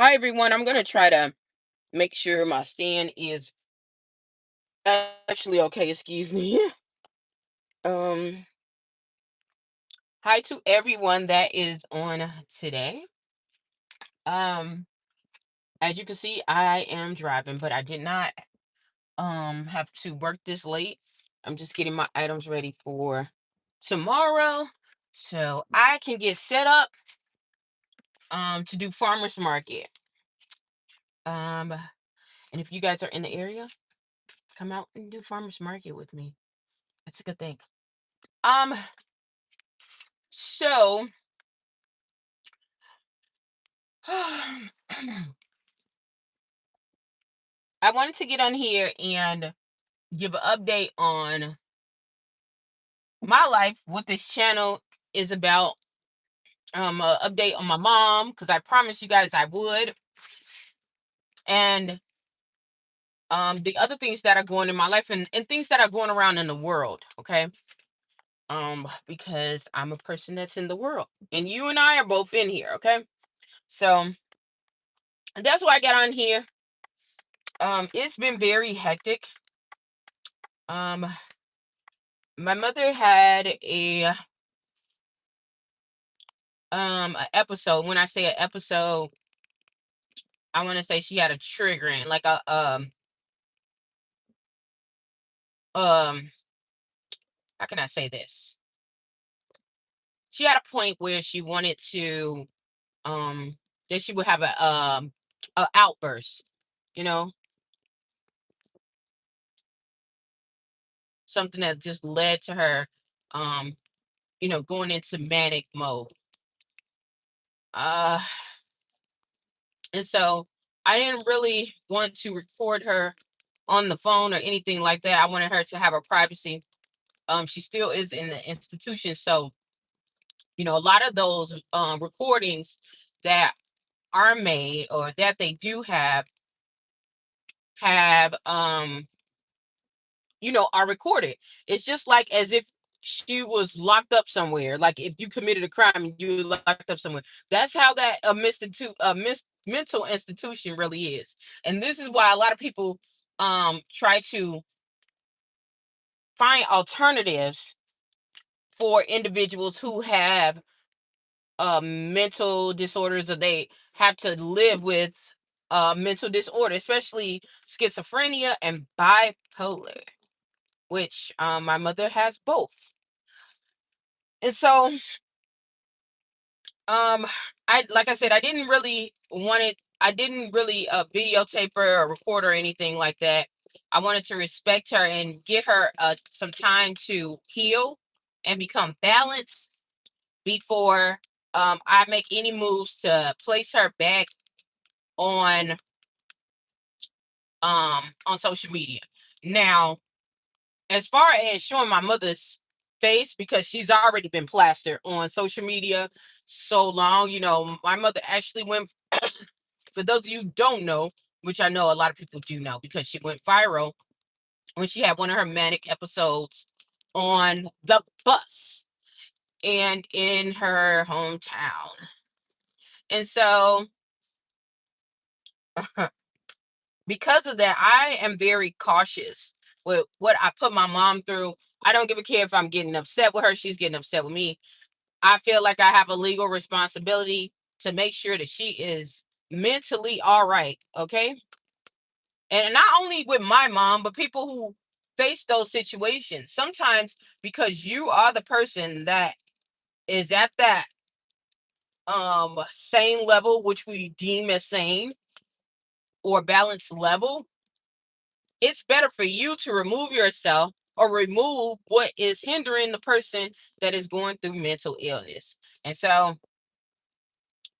Hi everyone. I'm gonna try to make sure my stand is actually okay. Excuse me. um. Hi to everyone that is on today. Um. As you can see, I am driving, but I did not have to work this late. I'm just getting my items ready for tomorrow, so I can get set up to do farmers market. Um. And if you guys are in the area, come out and do farmers market with me. That's a good thing. Um. So I wanted to get on here and give an update on my life, what this channel is about. Update on my mom because I promised you guys I would, and the other things that are going in my life and things that are going around in the world. Okay, because I'm a person that's in the world, and you and I are both in here. Okay, so that's why I got on here. It's been very hectic. Um, my mother had a episode. When I say an episode, I want to say she had a triggering, like a um how can I say this? She had a point where she wanted to um that she would have a outburst, you know, something that just led to her um going into manic mode. Uh and so I didn't really want to record her on the phone or anything like that. I wanted her to have her privacy. She still is in the institution, so a lot of those recordings that are made or that they do have are recorded. It's just like as if she was locked up somewhere. Like if you committed a crime and you were locked up somewhere. That's how that mental institution really is. And this is why a lot of people try to find alternatives for individuals who have mental disorders or they have to live with mental disorder, especially schizophrenia and bipolar, which my mother has both. And so, um, I like I said, I didn't really want it. I didn't really videotape her or record or anything like that. I wanted to respect her and give her some time to heal and become balanced before I make any moves to place her back on on social media. Now, as far as showing my mother's face, because she's already been plastered on social media so long, my mother actually went for those of you who don't know, which I know a lot of people do know because she went viral when she had one of her manic episodes on the bus and in her hometown. And so because of that, I am very cautious with what I put my mom through. I don't give a care if I'm getting upset with her, she's getting upset with me. I feel like I have a legal responsibility to make sure that she is mentally all right, okay? And not only with my mom, but people who face those situations. Sometimes because you are the person that is at that sane level, which we deem as sane or balanced level, it's better for you to remove yourself or remove what is hindering the person that is going through mental illness. And so,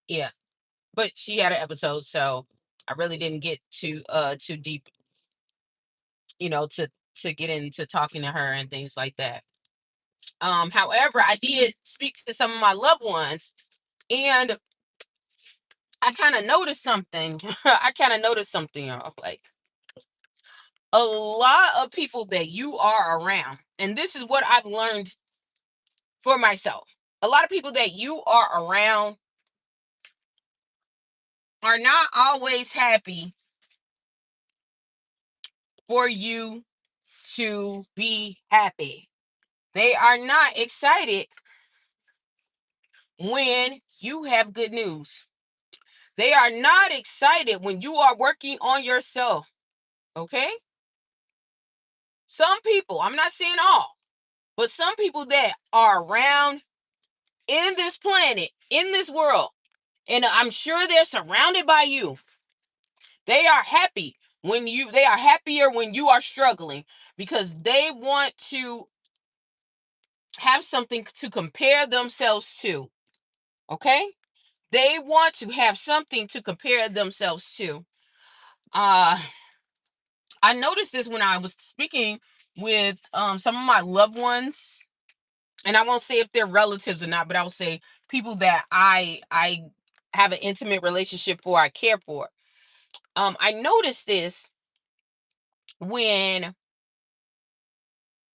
yeah, but she had an episode, so I really didn't get too deep, to get into talking to her and things like that. However, I did speak to some of my loved ones, and I kind of noticed something. I kind of noticed something, like a lot of people that you are around, and this is what I've learned for myself. A lot of people that you are around are not always happy for you to be happy. They are not excited when you have good news. They are not excited when you are working on yourself. Okay? Some people, I'm not saying all, but some people that are around in this planet, in this world, and I'm sure they're surrounded by you. They are happy they are happier when you are struggling because they want to have something to compare themselves to. Okay? They want to have something to compare themselves to. Uh I noticed this when I was speaking with some of my loved ones, and I won't say if they're relatives or not, but I will say people that I have an intimate relationship for, I care for. I noticed this when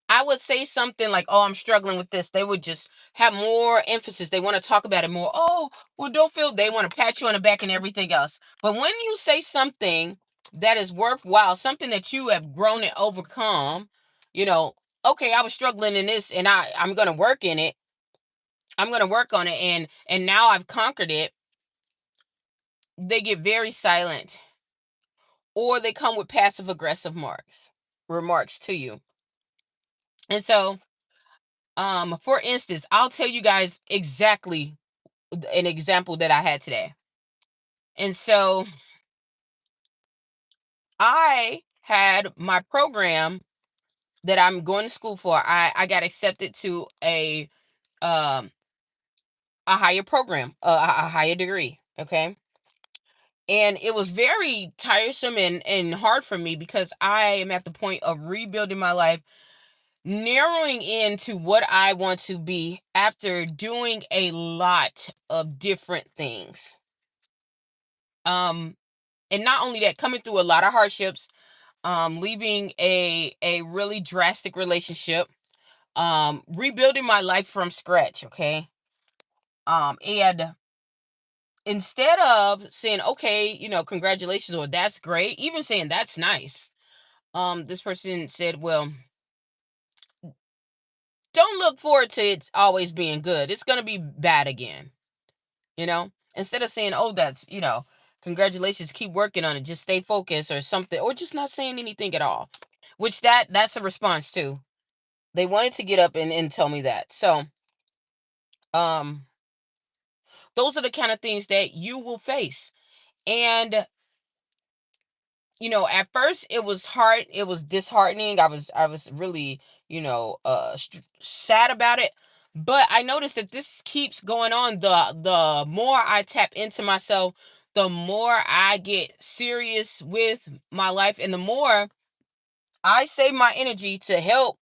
I would say something like, "Oh, I'm struggling with this." They would just have more emphasis. They want to talk about it more. "Oh, well, don't feel." They want to pat you on the back and everything else. But when you say something that is worthwhile, something that you have grown and overcome, you know, okay, I was struggling in this, and I'm going to work in it. I'm going to work on it, and now I've conquered it. They get very silent, or they come with passive aggressive remarks to you. And so, for instance, I'll tell you guys exactly an example that I had today. And so I had my program that I'm going to school for. I got accepted to um a higher program, a higher degree. Okay. And it was very tiresome and hard for me because I am at the point of rebuilding my life, narrowing into what I want to be after doing a lot of different things. Um, and not only that, coming through a lot of hardships, leaving a really drastic relationship, rebuilding my life from scratch. Okay. And instead of saying, okay, congratulations, or that's great, even saying that's nice, this person said, well, don't look forward to it always being good. It's going to be bad again. Instead of saying, oh, that's, congratulations, keep working on it, just stay focused or something, or just not saying anything at all, which that's a response too. They wanted to get up and tell me that. So, um, those are the kind of things that you will face. And at first it was hard, it was disheartening. I was really, sad about it. But I noticed that this keeps going on. The more I tap into myself, the more I get serious with my life, and the more I save my energy to help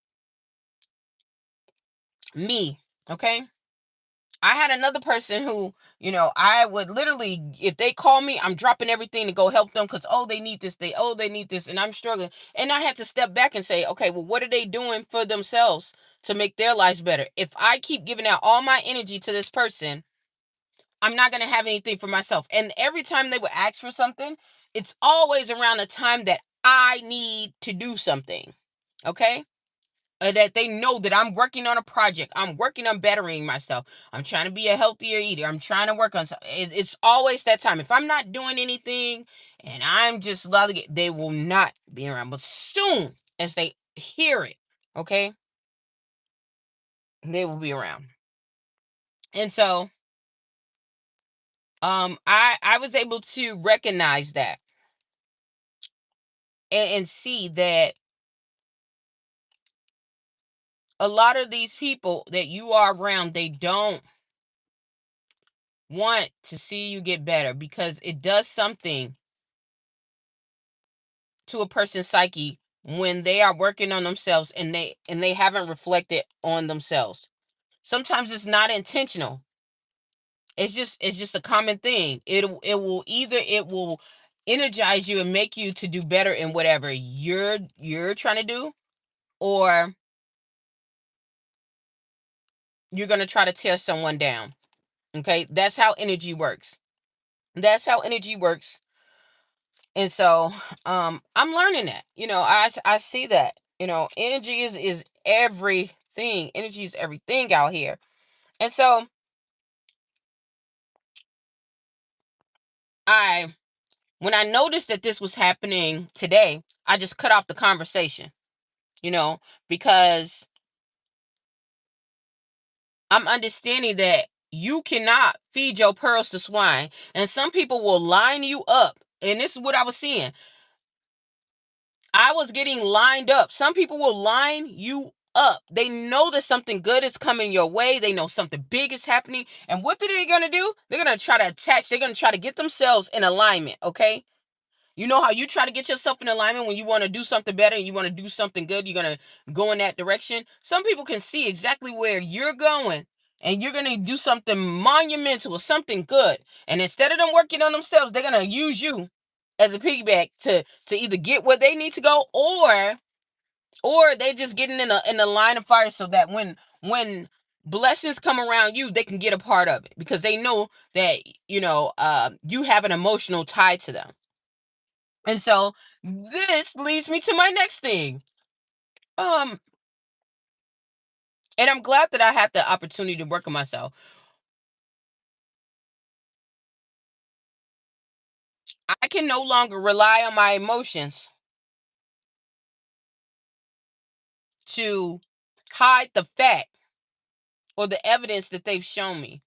me. Okay. I had another person who, I would literally, if they call me, I'm dropping everything to go help them because, oh, they need this, they need this, and I'm struggling. And I had to step back and say, okay, well, what are they doing for themselves to make their lives better? If I keep giving out all my energy to this person, I'm not going to have anything for myself. And every time they would ask for something, it's always around the time that I need to do something. Okay. That they know that I'm working on a project. I'm working on bettering myself. I'm trying to be a healthier eater. I'm trying to work on something. It's always that time. If I'm not doing anything and I'm just loving it, they will not be around. But soon as they hear it, okay, they will be around. And so, I was able to recognize that and see that a lot of these people that you are around, they don't want to see you get better because it does something to a person's psyche when they are working on themselves and they haven't reflected on themselves. Sometimes it's not intentional. It's just a common thing. It will energize you and make you to do better in whatever you're trying to do, or you're going to try to tear someone down. Okay? That's how energy works. That's how energy works. And so I'm learning that. I see that. Energy is everything. Energy is everything out here. And so I when I noticed that this was happening today, I just cut off the conversation, you know, because I'm understanding that you cannot feed your pearls to swine. And some people will line you up. And this is what I was seeing. I was getting lined up. Some people will line you up. They know that something good is coming your way. They know something big is happening. And what are they going to do? They're going to try to attach. They're going to try to get themselves in alignment. Okay. You know how you try to get yourself in alignment when you want to do something better and you want to do something good, you're going to go in that direction. Some people can see exactly where you're going and you're going to do something monumental or something good. And instead of them working on themselves, they're going to use you as a piggyback to either get where they need to go, or they just getting in a line of fire so that when blessings come around you, they can get a part of it because they know that you have an emotional tie to them. And so this leads me to my next thing. Um, and I'm glad that I had the opportunity to work on myself. I can no longer rely on my emotions to hide the fact or the evidence that they've shown me.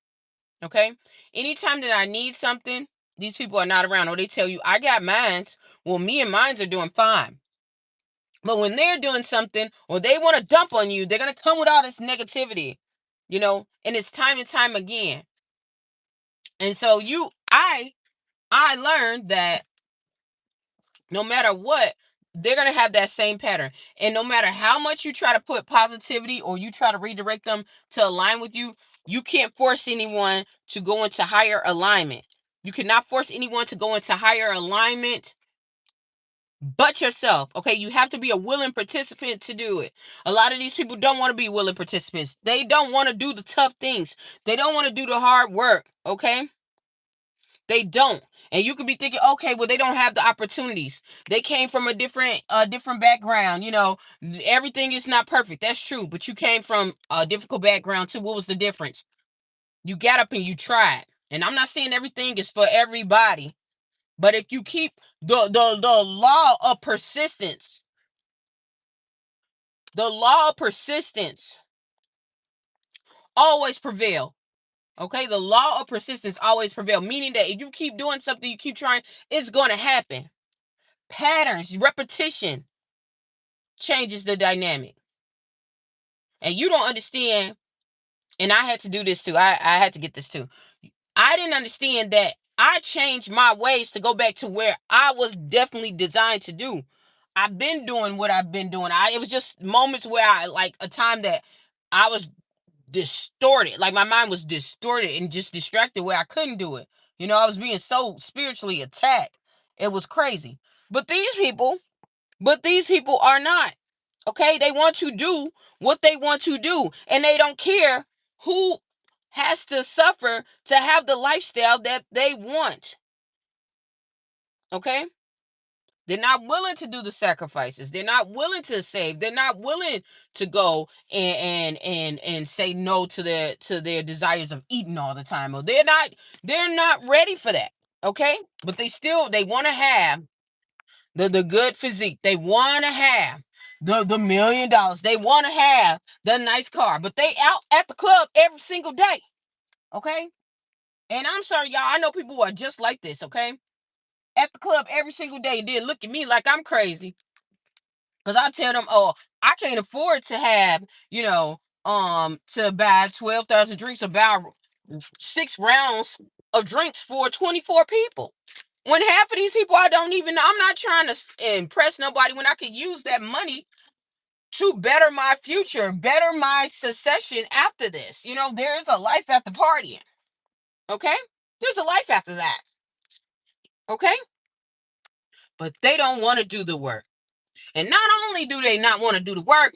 Okay. Anytime that I need something, these people are not around, or they tell you, I got mines. Well, me and mines are doing fine. But when they're doing something or they want to dump on you, they're going to come with all this negativity, and it's time and time again. And so I learned that no matter what, they're going to have that same pattern. And no matter how much you try to put positivity or you try to redirect them to align with you, you can't force anyone to go into higher alignment. You cannot force anyone to go into higher alignment but yourself. Okay, you have to be a willing participant to do it. A lot of these people don't want to be willing participants. They don't want to do the tough things. They don't want to do the hard work. Okay, they don't. And you could be thinking, okay, well, they don't have the opportunities. They came from a different background. Everything is not perfect. That's true. But you came from a difficult background too. What was the difference? You got up and you tried. And I'm not saying everything is for everybody. But if you keep the law of persistence, the law of persistence always prevail. Okay, the law of persistence always prevail. Meaning that if you keep doing something, you keep trying, it's going to happen. Patterns, repetition changes the dynamic. And you don't understand, and I had to do this too. I had to get this too. I didn't understand that I changed my ways to go back to where I was definitely designed to do. I've been doing what I've been doing. It was just moments where I like a time that I was distorted. Like my mind was distorted and just distracted where I couldn't do it. I was being so spiritually attacked. It was crazy. But these people are not. Okay? They want to do what they want to do. And they don't care who has to suffer to have the lifestyle that they want. Okay? They're not willing to do the sacrifices. They're not willing to save. They're not willing to go and say no to their desires of eating all the time. Or they're not ready for that. Okay? But they want to have the good physique. They want to have the $1 million. They want to have the nice car. But they out at the club every single day. Okay? And I'm sorry, y'all. I know people who are just like this, okay? At the club every single day, then look at me like I'm crazy. Because I tell them, oh, I can't afford to have, to buy 12,000 drinks or buy 6 rounds of drinks for 24 people. When half of these people I don't even know, I'm not trying to impress nobody when I could use that money to better my future, better my succession after this. There is a life after partying. Okay? There's a life after that. Okay? But they don't want to do the work. And not only do they not want to do the work,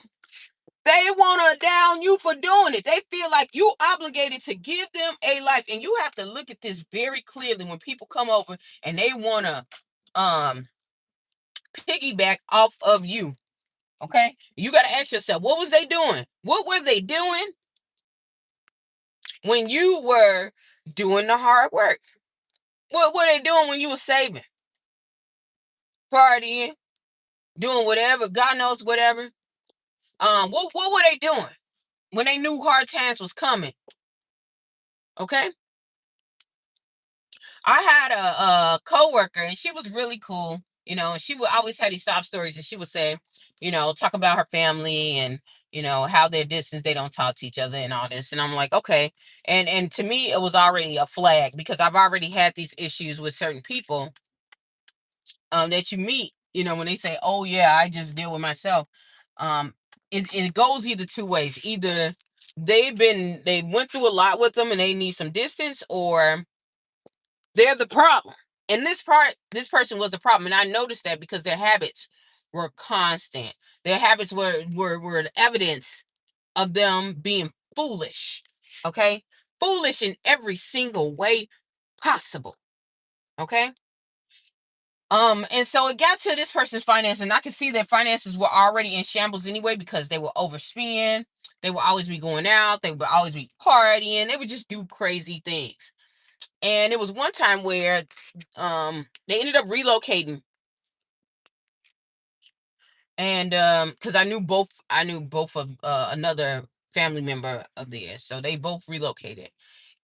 They want to down you for doing it. They feel like you obligated to give them a life. And you have to look at this very clearly when people come over and they want to um piggyback off of you. Okay? You got to ask yourself, what was they doing? What were they doing when you were doing the hard work? What were they doing when you were saving, partying, doing whatever, God knows whatever? What were they doing when they knew hard times was coming? Okay? I had a coworker and she was really cool, and she would always have these sob stories and she would say, talk about her family and how they're distant, they don't talk to each other and all this. And I'm like, okay. And to me it was already a flag because I've already had these issues with certain people that you meet, when they say, oh yeah, I just deal with myself. Um, it goes either two ways. Either they went through a lot with them and they need some distance, or they're the problem. And this person was the problem. And I noticed that because their habits were constant. Their habits were the evidence of them being foolish. Okay? Foolish in every single way possible. Okay? And so it got to this person's finance, and I could see their finances were already in shambles anyway because they would overspend, they would always be going out, they would always be partying, they would just do crazy things. And it was one time where they ended up relocating, and because I knew both of another family member of theirs, so they both relocated.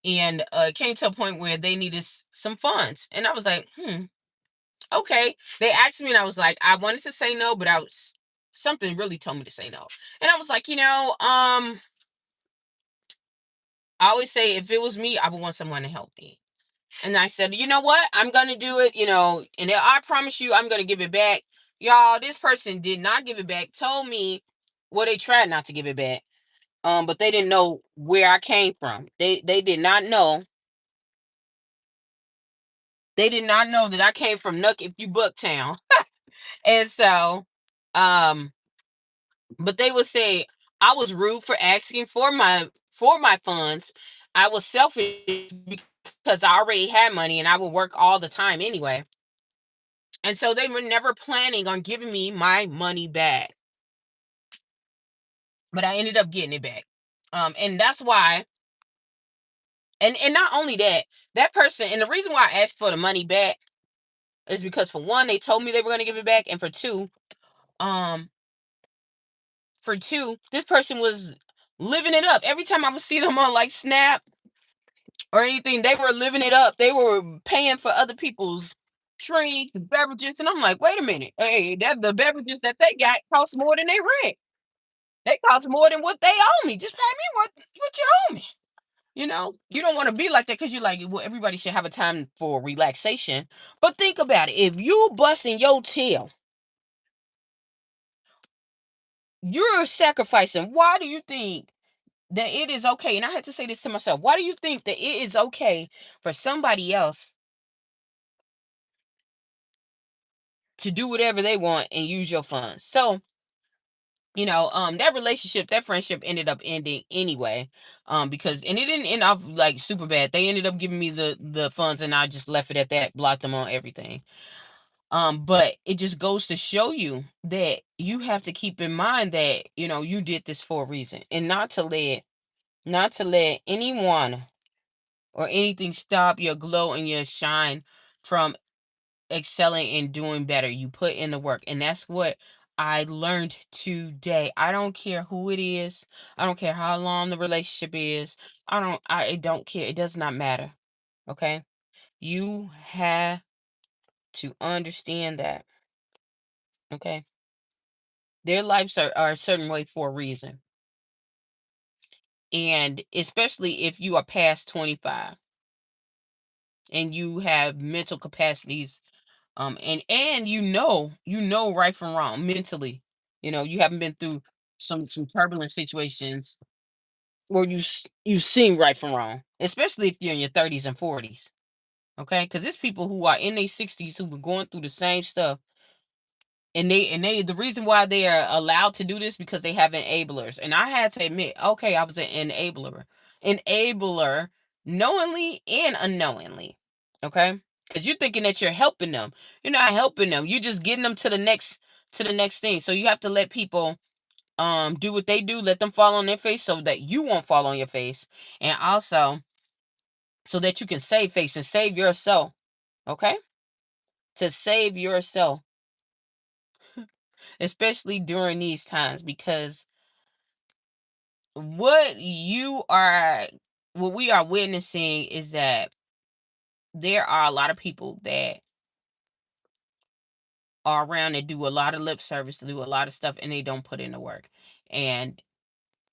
And it came to a point where they needed some funds, and I was like, okay. They asked me, and I was like, I wanted to say no, but I was something really told me to say no. And I was like, I always say if it was me, I would want someone to help me. And I said, you know what? I'm gonna do it, and I promise you I'm gonna give it back. Y'all, this person did not give it back, told me, well, they tried not to give it back. But they didn't know where I came from. They did not know. They did not know that I came from Nuck If You Bucktown. And so um but they would say I was rude for asking for my funds. I was selfish because I already had money and I would work all the time anyway. And so they were never planning on giving me my money back. But I ended up getting it back. And that's why, and not only that, that person, and the reason why I asked for the money back is because, for one, they told me they were going to give it back, and um for two, this person was living it up. Every time I would see them on like Snap or anything, they were living it up. They were paying for other people's drinks, beverages, and I'm like, wait a minute, hey, that the beverages that they got cost more than they rent. They cost more than what they owe me. Just pay me what you owe me. You don't want to be like that because you're like, well, everybody should have a time for relaxation. But think about it. If you busting your tail, you're sacrificing. Why do you think that it is okay? And I had to say this to myself. Why do you think that it is okay for somebody else to do whatever they want and use your funds? So, that relationship, that friendship ended up ending anyway. Because and it didn't end off like super bad. They ended up giving me the funds and I just left it at that, blocked them on everything. But it just goes to show you that you have to keep in mind that, you did this for a reason, and not to let anyone or anything stop your glow and your shine from excelling and doing better. You put in the work, and that's what I learned today. I don't care who it is. I don't care how long the relationship is. I don't care. It does not matter. Okay? You have to understand that. Okay? Their lives are a certain way for a reason. And especially if you are past 25 and you have mental capacities, and you know right from wrong mentally. You haven't been through some turbulent situations where you've seen right from wrong, especially if you're in your 30s and 40s. Okay? Because there's people who are in their 60s who were going through the same stuff And they the reason why they are allowed to do this because they have enablers. And I had to admit, okay, I was an enabler, knowingly and unknowingly. Okay, because you're thinking that you're helping them. You're not helping them. You're just getting them to the next thing. So you have to let people do what they do. Let them fall on their face so that you won't fall on your face, and also so that you can save face and save yourself. Okay, to save yourself, especially during these times, because what you are what we are witnessing is that there are a lot of people that are around that do a lot of lip service, to do a lot of stuff, and they don't put in the work. And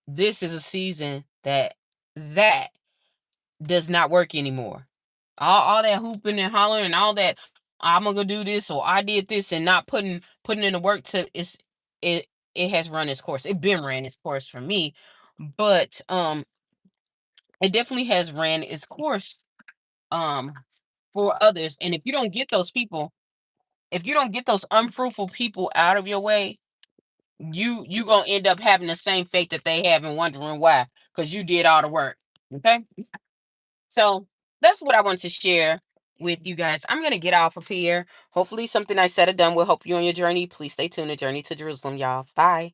this is a season that does not work anymore. All that hooping and hollering and all that, I'm gonna go do this or I did this, and not putting in the work to it it has run its course. It been ran its course for me, but it definitely has ran its course um for others. And if you don't get those unfruitful people out of your way, you gonna end up having the same fate that they have and wondering why, because you did all the work. Okay, so that's what I want to share with you guys. I'm gonna get off of here. Hopefully something I said or done will help you on your journey. Please stay tuned. The journey to Jerusalem, y'all. Bye.